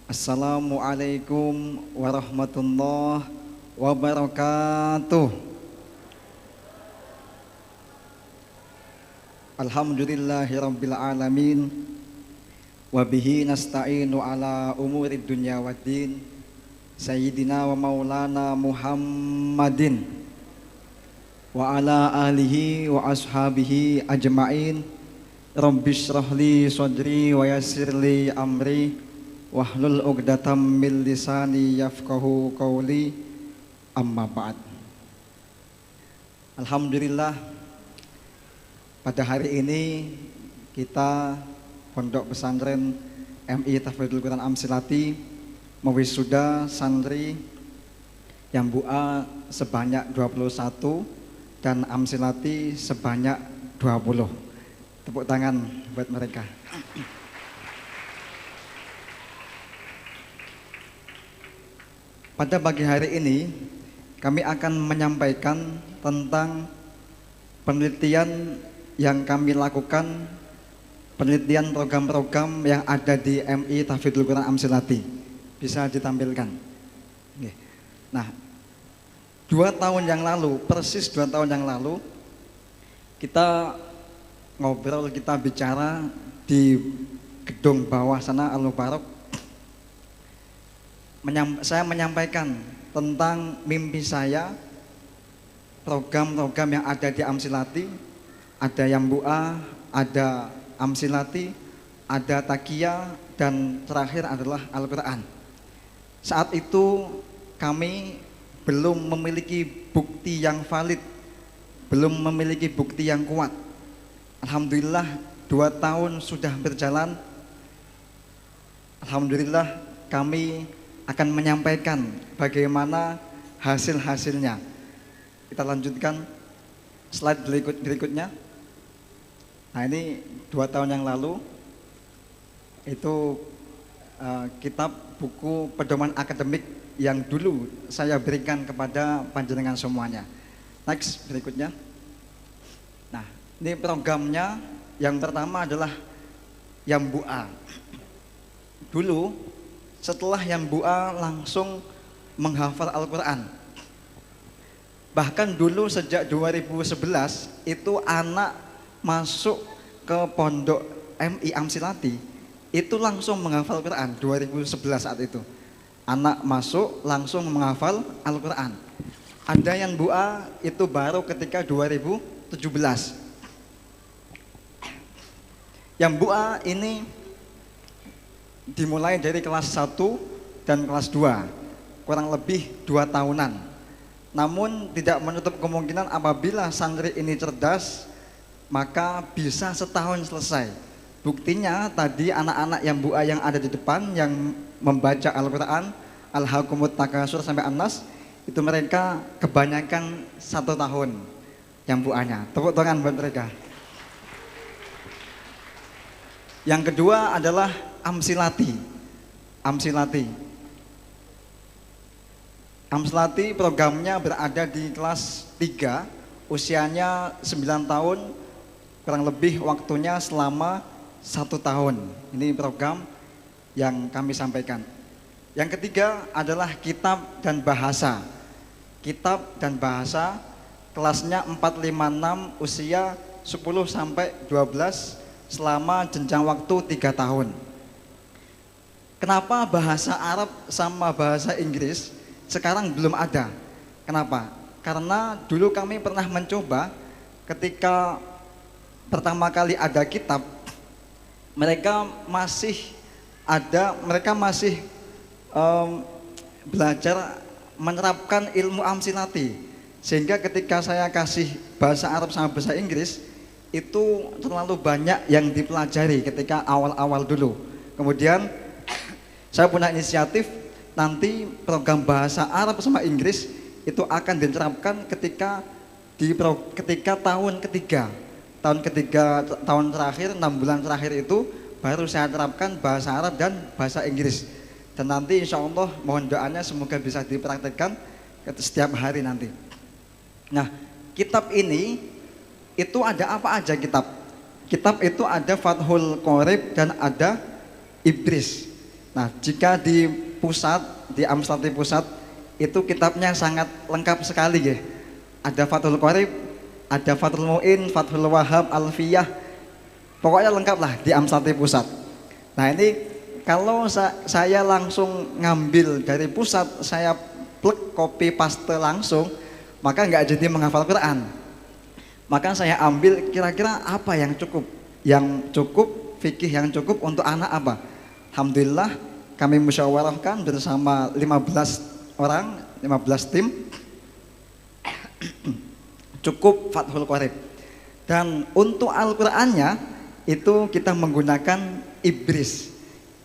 Assalamualaikum warahmatullahi wabarakatuh. Alhamdulillahirabbil alamin. Wabihi nasta'inu ala umurid dunya waddin. Sayyidina wa maulana Muhammadin wa ala alihi wa ashabihi ajma'in. Rabbis shrahli sadri wa yassirli amri wahlul 'uqdatam min lisani yafqahu qawli. Amma ba'd. Alhamdulillah, pada hari ini kita Pondok Pesantren MI Tahfidzul Quran Amsilati mewisuda santri yang BUA sebanyak 21 dan Amsilati sebanyak 20. Tepuk tangan buat mereka. Pada pagi hari ini kami akan menyampaikan tentang penelitian yang kami lakukan, penelitian program-program yang ada di MI Tahfidzul Quran Amsilati. Bisa ditampilkan. Nah, 2 tahun yang lalu, persis 2 tahun yang lalu, kita ngobrol, kita bicara di gedung bawah sana Al-Mubarak. Saya menyampaikan tentang mimpi saya, program-program yang ada di Amsilati. Ada yang BUA, ada Amsilati, ada Takia, dan terakhir adalah Al-Quran. Saat itu kami belum memiliki bukti yang valid, belum memiliki bukti yang kuat. Alhamdulillah 2 tahun sudah berjalan. Alhamdulillah kami akan menyampaikan bagaimana hasil-hasilnya. Kita lanjutkan slide berikutnya. Nah, ini 2 tahun yang lalu itu kitab buku pedoman akademik yang dulu saya berikan kepada panjenengan semuanya. Next, berikutnya. Nah, ini programnya. Yang pertama adalah yang BUA. Dulu setelah yang BUA langsung menghafal Al-Quran. Bahkan dulu sejak 2011 itu anak masuk ke pondok MI Amsilati itu langsung menghafal Quran. 2011 saat itu anak masuk langsung menghafal Al-Quran. Ada yang BUA itu baru ketika 2017. Yang BUA ini dimulai dari kelas 1 dan kelas 2, kurang lebih 2 tahunan. Namun tidak menutup kemungkinan apabila santri ini cerdas, maka bisa setahun selesai. Buktinya tadi anak-anak yang BUA yang ada di depan yang membaca Al-Quran, Al-Hakumut Takasur sampai An-Nas, itu mereka kebanyakan 1 tahun yang BUA-nya. Tepuk tangan buat mereka. Yang kedua adalah Amsilati. Amsilati programnya berada di kelas 3, usianya 9 tahun, kurang lebih waktunya selama 1 tahun. Ini program yang kami sampaikan. Yang ketiga adalah kitab dan bahasa. Kitab dan bahasa kelasnya 4, 5, 6, usia 10 sampai 12 selama jenjang waktu 3 tahun. Kenapa bahasa Arab sama bahasa Inggris sekarang belum ada? Kenapa? Karena dulu kami pernah mencoba ketika pertama kali ada kitab, mereka masih belajar menerapkan ilmu Amsilati, sehingga ketika saya kasih bahasa Arab sama bahasa Inggris itu terlalu banyak yang dipelajari ketika awal-awal dulu. Kemudian saya punya inisiatif, nanti program bahasa Arab sama Inggris itu akan diterapkan ketika tahun ketiga, tahun terakhir, 6 bulan terakhir itu baru saya terapkan bahasa Arab dan bahasa Inggris. Dan nanti insya Allah mohon doanya semoga bisa dipraktekkan setiap hari nanti. Nah, kitab ini itu ada apa aja kitab? Kitab itu ada Fathul Qorib dan ada Ibris. Nah, jika di pusat, di Amsilati Pusat itu kitabnya sangat lengkap sekali ya. Ada Fathul Qorib, ada Fathul Mu'in, Fathul Wahab, Alfiyah. Pokoknya lengkap lah di Amsilati Pusat. Nah, ini kalau saya langsung ngambil dari pusat, saya plek copy paste langsung, maka nggak jadi menghafal Quran. Maka saya ambil kira-kira apa yang cukup. Yang cukup, fikih yang cukup untuk anak apa? Alhamdulillah kami musyawarahkan bersama 15 orang, 15 tim. Cukup Fathul Qorib. Dan untuk Al-Qur'annya itu kita menggunakan Ibris.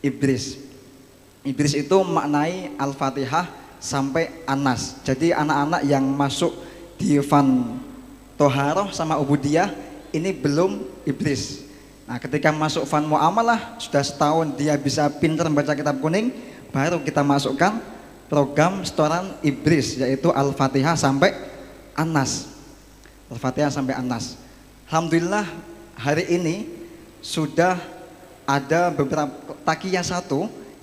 Ibris itu maknai Al-Fatihah sampai An-Nas. Jadi anak-anak yang masuk di Fan Toharoh sama Ubudiyah ini belum Ibris. Nah, ketika masuk Fan Muamalah sudah setahun dia bisa pintar membaca kitab kuning, baru kita masukkan program setoran Ibris, yaitu Al-Fatihah sampai An-Nas. Al-Fatihah sampai An-Nas. Alhamdulillah hari ini sudah ada beberapa takiyah 1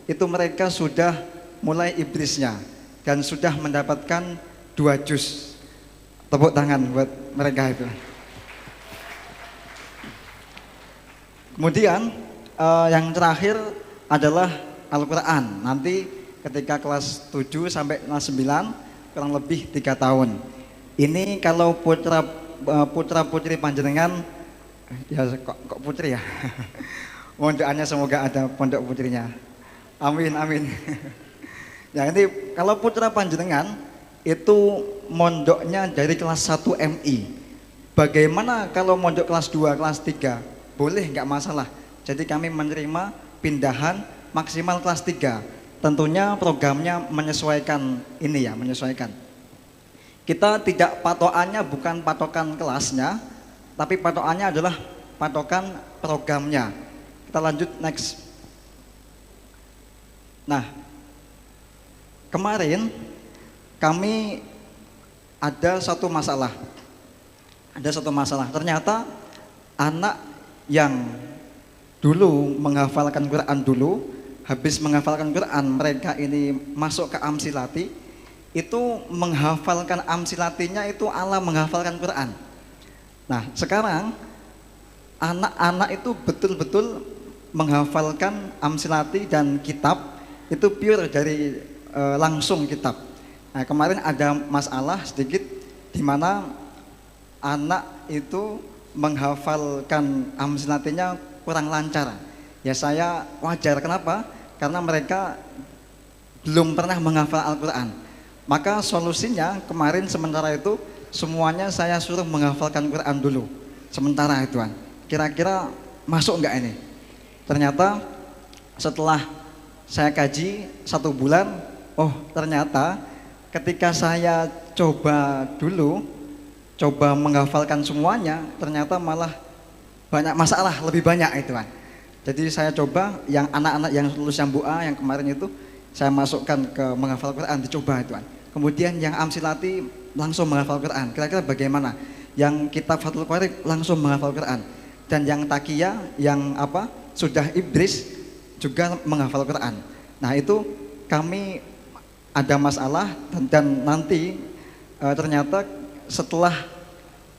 itu mereka sudah mulai Ibrisnya dan sudah mendapatkan 2 juz. Tepuk tangan buat mereka itu. Kemudian yang terakhir adalah Al-Quran. Nanti ketika kelas 7 sampai kelas 9 kurang lebih 3 tahun. Ini kalau putra putri panjenengan, ya kok putri ya. Mohon doanya semoga ada pondok putrinya. Amin amin. Ya, ini kalau putra panjenengan itu mondoknya dari kelas 1 MI. Bagaimana kalau mondok kelas 2, kelas 3? Boleh, nggak masalah. Jadi kami menerima pindahan maksimal kelas 3. Tentunya programnya menyesuaikan ini ya, menyesuaikan. Kita tidak patokannya bukan patokan kelasnya, tapi patokannya adalah patokan programnya. Kita lanjut next. Nah, kemarin kami ada satu masalah. Ternyata anak yang dulu menghafalkan Quran dulu, habis menghafalkan Quran mereka ini masuk ke Amsilati, itu menghafalkan Amsilatinya itu ala menghafalkan Quran. Nah, sekarang anak-anak itu betul-betul menghafalkan Amsilati dan kitab itu pure dari langsung kitab. Nah, kemarin ada masalah sedikit di mana anak itu menghafalkan Amsilatinya kurang lancar. Ya saya wajar, kenapa? Karena mereka belum pernah menghafal Al-Quran. Maka solusinya kemarin sementara itu semuanya saya suruh menghafalkan Quran dulu. Sementara itu kan. Kira-kira masuk enggak ini? Ternyata setelah saya kaji 1 bulan, oh ternyata ketika saya coba menghafalkan semuanya, ternyata malah banyak masalah, lebih banyak itu kan. Jadi saya coba yang anak-anak yang lulus yang BUA yang kemarin itu saya masukkan ke menghafal Quran, dicoba itu kan. Kemudian yang Amsilati langsung menghafal Quran. Kira-kira bagaimana? Yang kitab Fathul Qorib langsung menghafal Quran. Dan yang Takiyah yang sudah Ibris juga menghafal Quran. Nah, itu kami ada masalah dan nanti ternyata setelah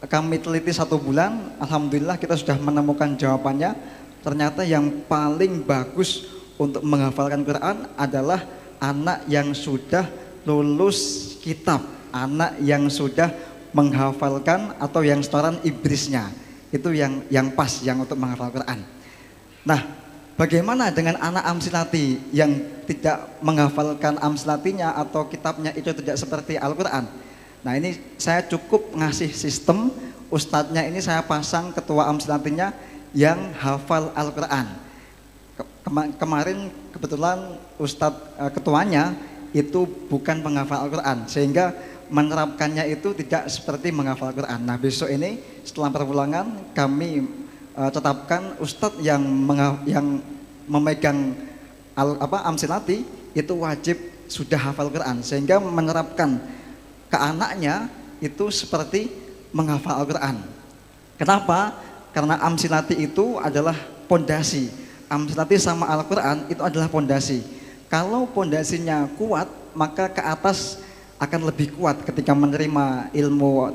kami teliti 1 bulan, alhamdulillah kita sudah menemukan jawabannya. Ternyata yang paling bagus untuk menghafalkan Quran adalah anak yang sudah lulus kitab, anak yang sudah menghafalkan atau yang setoran Ibrisnya. Itu yang pas, yang untuk menghafal Quran. Nah, bagaimana dengan anak Amsilati yang tidak menghafalkan Amsilatinya atau kitabnya itu tidak seperti Al-Quran? Nah, ini saya cukup ngasih sistem, ustadznya ini saya pasang ketua Amsilatinya yang hafal Al-Quran. Kemarin kebetulan ustadz ketuanya itu bukan penghafal Al-Quran, sehingga menerapkannya itu tidak seperti menghafal Al-Quran. Nah, besok ini setelah perpulangan kami tetapkan ustadz yang memegang Amsilati itu wajib sudah hafal Quran, sehingga menerapkan ke anaknya itu seperti menghafal Al-Quran. Kenapa? Karena Amsilati itu adalah pondasi. Amsilati sama Al-Quran itu adalah pondasi. Kalau pondasinya kuat, maka ke atas akan lebih kuat ketika menerima ilmu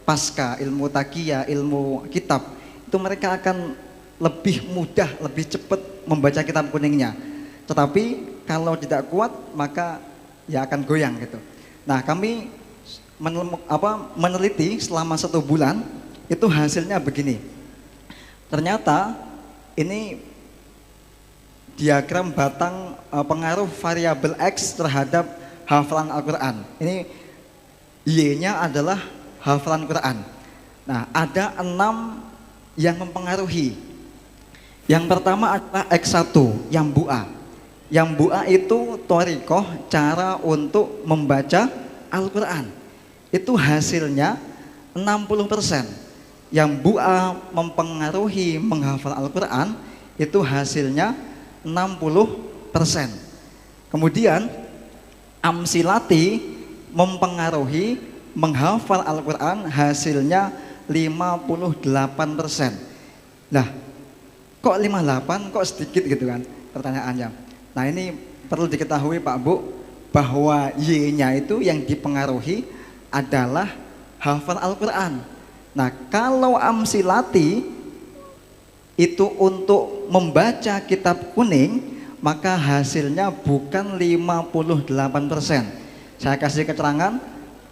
pasca, ilmu taqiyah, ilmu kitab. Itu mereka akan lebih mudah, lebih cepat membaca kitab kuningnya. Tetapi kalau tidak kuat, maka ya akan goyang gitu. Nah, kami meneliti selama 1 bulan, itu hasilnya begini. Ternyata ini diagram batang pengaruh variabel X terhadap hafalan Al-Quran. Ini Y-nya adalah hafalan Quran. Nah, ada 6 yang mempengaruhi. Yang pertama adalah X1, yang bu'a. Yang bu'a itu thoriqoh, cara untuk membaca Al-Quran. Itu hasilnya 60%. Yang bu'a mempengaruhi menghafal Al-Quran, itu hasilnya 60%. Kemudian amsilati mempengaruhi menghafal Al-Quran, hasilnya 58%. Nah, kok 58, kok sedikit gitu kan pertanyaannya. Nah, ini perlu diketahui Pak Bu, bahwa Y-nya itu yang dipengaruhi adalah hafal Al-Quran. Nah, kalau amsilati itu untuk membaca kitab kuning, maka hasilnya bukan 58%. Saya kasih keterangan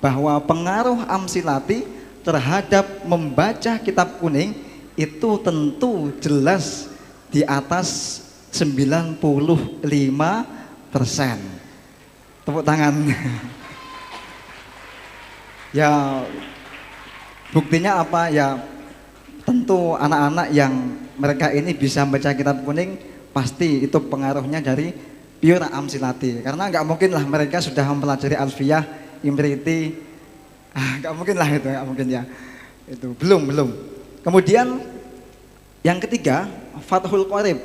bahwa pengaruh amsilati terhadap membaca kitab kuning itu tentu jelas di atas 95%. Tepuk tangan. Ya, buktinya apa? Ya, tentu anak-anak yang mereka ini bisa membaca kitab kuning, pasti itu pengaruhnya dari pure amsilati. Karena nggak mungkin lah mereka sudah mempelajari alfiyah, imriti, nggak mungkin lah itu, nggak mungkin ya. Itu belum. Kemudian yang ketiga, Fathul Qorib.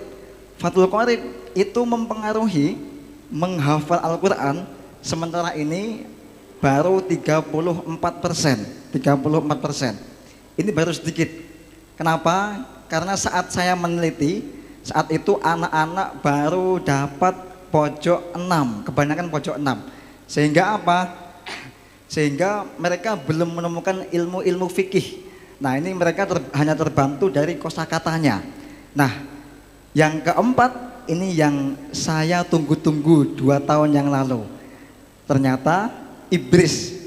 Fathul Qorib itu mempengaruhi menghafal Al-Quran, sementara ini baru 34%. 34%. Ini baru sedikit. Kenapa? Karena saat saya meneliti, saat itu anak-anak baru dapat pojok 6, kebanyakan pojok 6. Sehingga apa? Sehingga mereka belum menemukan ilmu-ilmu fikih. Nah, ini mereka hanya terbantu dari kosakatanya. Nah, yang keempat, ini yang saya tunggu-tunggu 2 tahun yang lalu. Ternyata Ibris.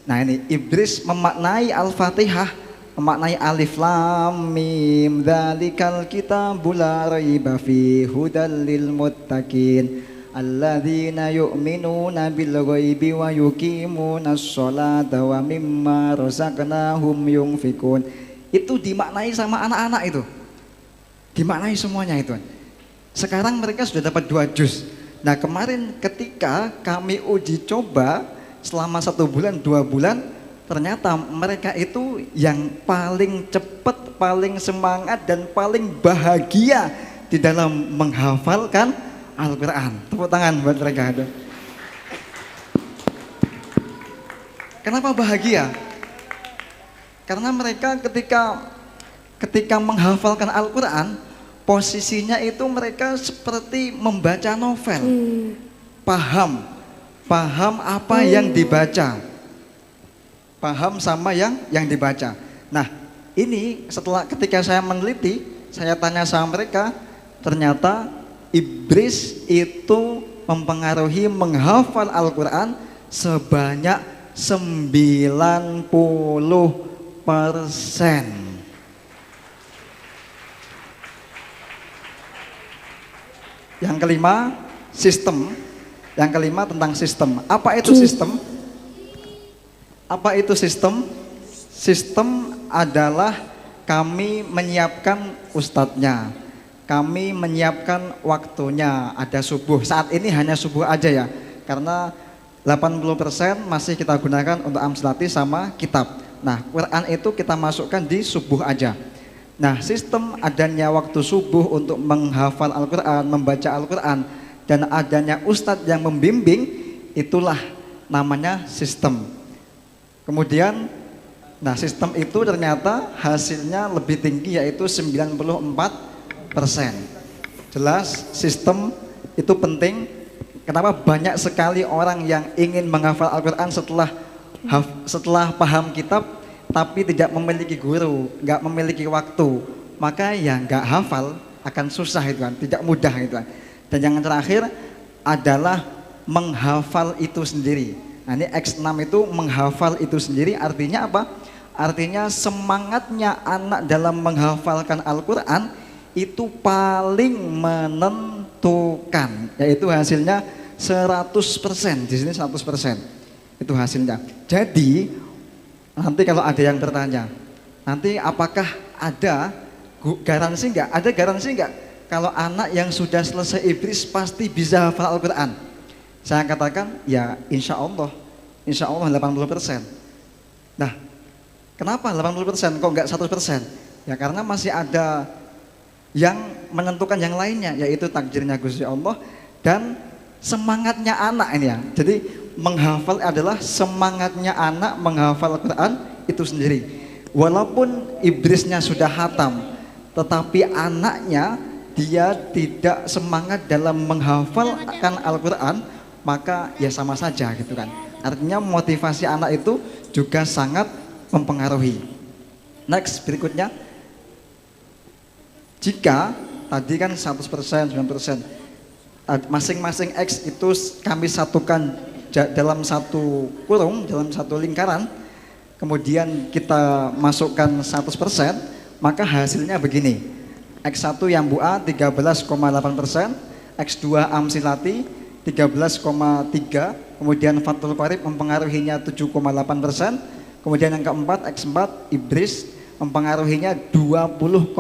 Nah, ini Ibris memaknai Al-Fatihah, memaknai alif lam mim dzalikal kitabul la raiba fihi hudal lil muttaqin alladzina yu'minuna bil ghaibi wa yuqimunas sholata wa mimma razaqnahum yunfikun. Itu dimaknai sama anak-anak itu. Dimaknai semuanya itu. Sekarang mereka sudah dapat 2 juz. Nah, kemarin ketika kami uji coba selama 1 bulan, 2 bulan, ternyata mereka itu yang paling cepat, paling semangat, dan paling bahagia di dalam menghafalkan Al-Quran. Tepuk tangan buat mereka. Kenapa bahagia? Karena mereka ketika menghafalkan Al-Quran, posisinya itu mereka seperti membaca novel. Paham apa yang dibaca, paham sama yang dibaca. Nah, ini ketika saya meneliti, saya tanya sama mereka, ternyata Ibris itu mempengaruhi menghafal Al-Quran sebanyak 90%. Yang kelima, sistem. Yang kelima tentang sistem. Apa itu sistem? Apa itu sistem? Sistem adalah kami menyiapkan ustadznya, kami menyiapkan waktunya, ada subuh. Saat ini hanya subuh aja ya, karena 80% masih kita gunakan untuk amsilati sama kitab. Nah, Quran itu kita masukkan di subuh aja. Nah, sistem adanya waktu subuh untuk menghafal Al-Quran, membaca Al-Quran, dan adanya ustadz yang membimbing, itulah namanya sistem. Kemudian, nah sistem itu ternyata hasilnya lebih tinggi, yaitu 94%. Jelas sistem itu penting Kenapa banyak sekali orang yang ingin menghafal Al-Quran setelah paham kitab tapi tidak memiliki guru, nggak memiliki waktu, maka ya nggak hafal, akan susah itu kan, tidak mudah itu kan. Dan yang terakhir adalah menghafal itu sendiri. Nah ini X6 itu menghafal itu sendiri artinya apa? Artinya semangatnya anak dalam menghafalkan Al-Quran itu paling menentukan, yaitu hasilnya 100%, di sini 100% itu hasilnya. Jadi nanti kalau ada yang bertanya, nanti apakah ada garansi enggak? Ada garansi enggak kalau anak yang sudah selesai ibris pasti bisa hafal Al-Quran? Saya katakan ya insya Allah 80%. Nah kenapa 80% kok enggak 100%? Ya karena masih ada yang menentukan yang lainnya, yaitu takdirnya Gusti Allah dan semangatnya anak ini ya. Jadi menghafal adalah semangatnya anak menghafal Al-Quran itu sendiri. Walaupun ibrisnya sudah hatam, tetapi anaknya dia tidak semangat dalam menghafalkan Al-Quran, maka ya sama saja gitu kan. Artinya motivasi anak itu juga sangat mempengaruhi. Next, berikutnya. Jika tadi kan 100%, 90%, masing-masing X itu kami satukan dalam satu kurung, dalam satu lingkaran, kemudian kita masukkan 100%, maka hasilnya begini. X1 yang Bu A 13,8%, X2 Amsilati 13,3%, kemudian Fathul Qorib mempengaruhinya 7,8%, kemudian yang keempat X4 Ibris mempengaruhinya 20,6%,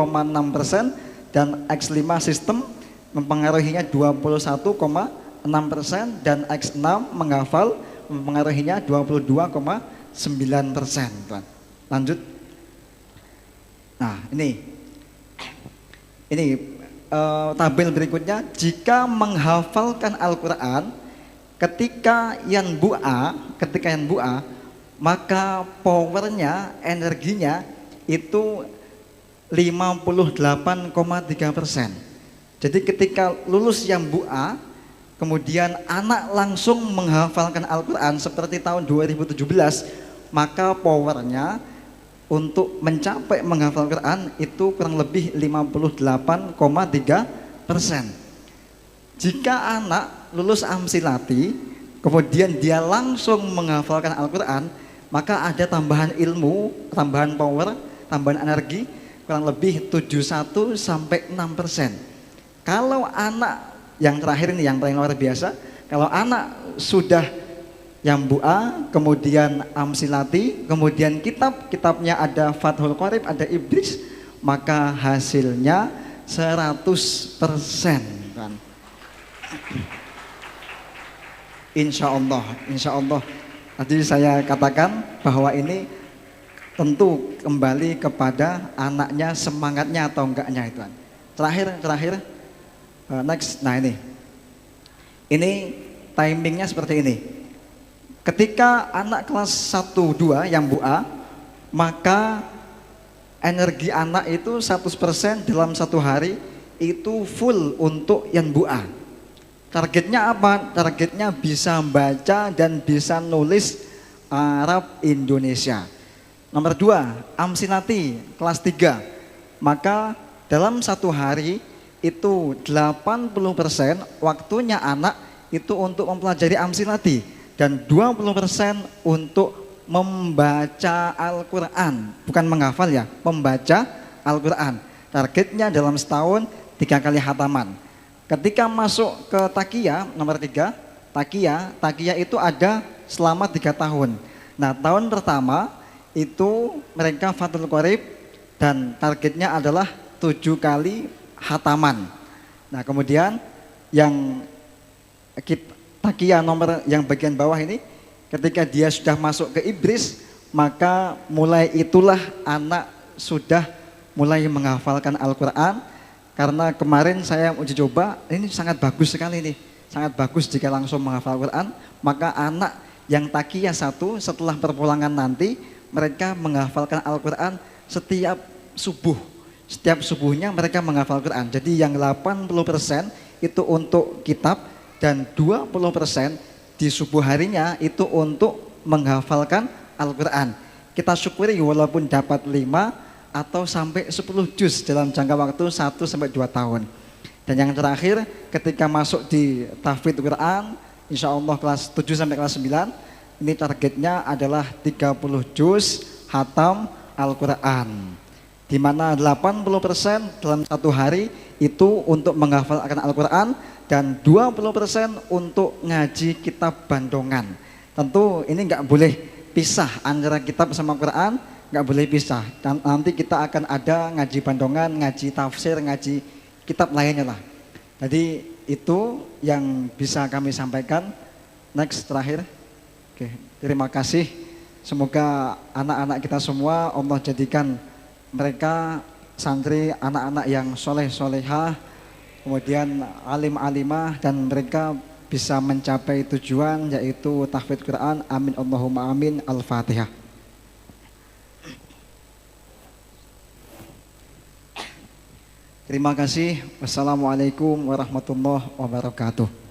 dan X5 sistem mempengaruhinya 21,6%, dan X6 menghafal mempengaruhinya 22,9%. Lanjut. Nah ini tabel berikutnya. Jika menghafalkan Al-Quran ketika yang Bu A, maka powernya, energinya itu 58,3%. Jadi ketika lulus yang Bu A, kemudian anak langsung menghafalkan Al-Quran seperti tahun 2017, maka powernya untuk mencapai menghafal Al-Quran itu kurang lebih 58,3%. Jika anak lulus Amsilati, kemudian dia langsung menghafalkan Al-Quran, maka ada tambahan ilmu, tambahan power, tambahan energi kurang lebih 71 sampai 6%. Kalau anak yang terakhir ini yang paling luar biasa, kalau anak sudah yang Bu A, kemudian Amsilati, kemudian kitabnya ada Fathul Qorib, ada Ibris, maka hasilnya 100% kan. Insya Allah. Tadi saya katakan bahwa ini tentu kembali kepada anaknya, semangatnya atau enggaknya itu kan. Terakhir, next. Nah ini timingnya seperti ini. Ketika anak kelas 1, 2 yang Bu A, maka energi anak itu 100% dalam satu hari itu full untuk yang Bu A. Targetnya apa? Targetnya bisa membaca dan bisa nulis Arab Indonesia. Nomor 2, Amsilati kelas 3. Maka dalam satu hari itu 80% waktunya anak itu untuk mempelajari Amsilati dan 20% untuk membaca Al-Quran, bukan menghafal ya, membaca Al-Quran. Targetnya dalam setahun 3 kali khataman. Ketika masuk ke Takia nomor 3, Takia itu ada selama 3 tahun. Nah tahun pertama itu mereka Fathul Qorib dan targetnya adalah 7 kali khataman. Nah kemudian yang Takia nomor yang bagian bawah ini, ketika dia sudah masuk ke Ibris, maka mulai itulah anak sudah mulai menghafalkan Al-Quran. Karena kemarin saya uji coba, ini sangat bagus sekali nih, sangat bagus jika langsung menghafal Al-Quran. Maka anak yang Takia 1 setelah perpulangan nanti, mereka menghafalkan Al-Quran setiap subuh. Setiap subuhnya mereka menghafal Al-Quran. Jadi yang 80% itu untuk kitab, dan 20% di subuh harinya itu untuk menghafalkan Al-Quran. Kita syukuri walaupun dapat 5 atau sampai 10 juz dalam jangka waktu 1 sampai 2 tahun. Dan yang terakhir, ketika masuk di tahfidz Quran, insya Allah kelas 7 sampai kelas 9, ini targetnya adalah 30 juz hatam Al-Quran, di mana 80% dalam satu hari itu untuk menghafalkan Al-Quran dan 20% untuk ngaji kitab bandongan. Tentu ini nggak boleh pisah antara kitab sama Quran, nggak boleh pisah. Dan nanti kita akan ada ngaji bandongan, ngaji tafsir, ngaji kitab lainnya lah. Jadi itu yang bisa kami sampaikan. Next, terakhir. Oke, terima kasih. Semoga anak-anak kita semua Allah jadikan mereka santri, anak-anak yang soleh-solehah, kemudian alim-alimah, dan mereka bisa mencapai tujuan yaitu tahfidz Quran. Amin Allahumma amin. Al-Fatihah. Terima kasih. Wassalamualaikum warahmatullahi wabarakatuh.